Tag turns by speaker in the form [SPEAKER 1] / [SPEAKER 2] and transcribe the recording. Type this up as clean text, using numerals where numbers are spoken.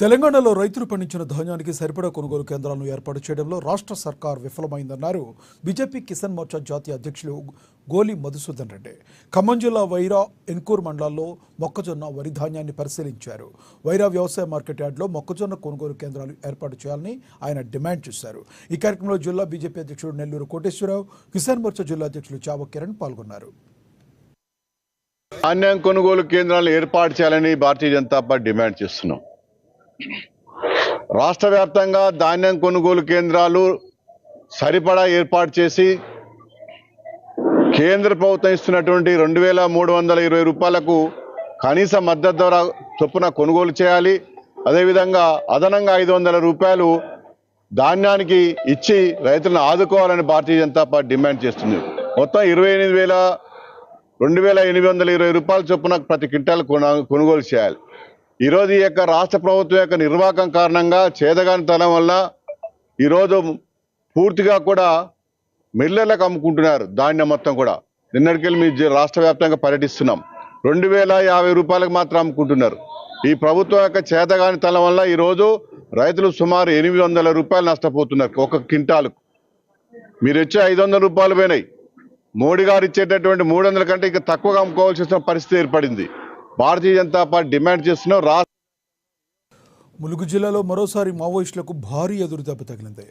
[SPEAKER 1] తెలంగాణలో రైతులు పండించిన ధాన్యానికి సరిపడా కొనుగోలు కేంద్రాలను ఏర్పాటు చేయడంలో రాష్ట్ర సర్కార్ విఫలమైందన్నారు బీజేపీ కిసాన్ మోర్చా జాతీయ అధ్యక్షులు గోలి మధుసూదన్ రెడ్డి. ఖమ్మం జిల్లా వైరా ఎన్కూర్ మండలాల్లో మొక్కజొన్న వరి ధాన్యాన్ని పరిశీలించారు. వైరా వ్యవసాయ మార్కెట్ యార్డులో మొక్కజొన్న కొనుగోలు కేంద్రాలు ఏర్పాటు చేయాలని ఆయన డిమాండ్ చేశారు. ఈ కార్యక్రమంలో జిల్లా బీజేపీ అధ్యక్షుడు నెల్లూరు కోటేశ్వరరావు, కిసాన్ మోర్చా జిల్లా అధ్యక్షులు చావ కిరణ్ పాల్గొన్నారు.
[SPEAKER 2] ధాన్యం కొనుగోలు కేంద్రాలను ఏర్పాటు చేయాలని భారతీయ జనతా పార్టీ డిమాండ్ చేస్తున్నాం. రాష్ట్ర వ్యాప్తంగా ధాన్యం కొనుగోలు కేంద్రాలు సరిపడా ఏర్పాటు చేసి కేంద్ర ప్రభుత్వం ఇస్తున్నటువంటి 2,320 రూపాయలకు కనీస మద్దతు ధర చొప్పున కొనుగోలు చేయాలి. అదేవిధంగా అదనంగా 500 రూపాయలు ధాన్యానికి ఇచ్చి రైతులను ఆదుకోవాలని భారతీయ జనతా పార్టీ డిమాండ్ చేస్తుంది. మొత్తం 2,820 రూపాయల చొప్పున ప్రతి క్వింటాల్ కొనుగోలు చేయాలి. ఈరోజు ఈ యొక్క రాష్ట్ర ప్రభుత్వం యొక్క నిర్వాహకం కారణంగా చేదగానితనం వల్ల ఈరోజు పూర్తిగా కూడా మిల్లర్లకు అమ్ముకుంటున్నారు. ధాన్యం మొత్తం కూడా నిన్నటికెళ్ళి మీ రాష్ట్ర వ్యాప్తంగా పర్యటిస్తున్నాం. 2,050 రూపాయలకు మాత్రం అమ్ముకుంటున్నారు. ఈ ప్రభుత్వం యొక్క చేతగానితనం వల్ల ఈరోజు రైతులు సుమారు 800 రూపాయలు నష్టపోతున్నారు ఒక క్వింటాలకు. మీరు ఇచ్చే 500 రూపాయలు పోయినాయి. మోడీ గారు ఇచ్చేటటువంటి 300 కంటే ఇంకా తక్కువగా అమ్ముకోవాల్సిన పరిస్థితి ఏర్పడింది. భారతీయ జనతా పార్టీ డిమాండ్ చేస్తున్నాం.
[SPEAKER 1] ములుగు జిల్లాలో మరోసారి మావోయిస్టులకు భారీ ఎదురుదెబ్బ తగిలింది.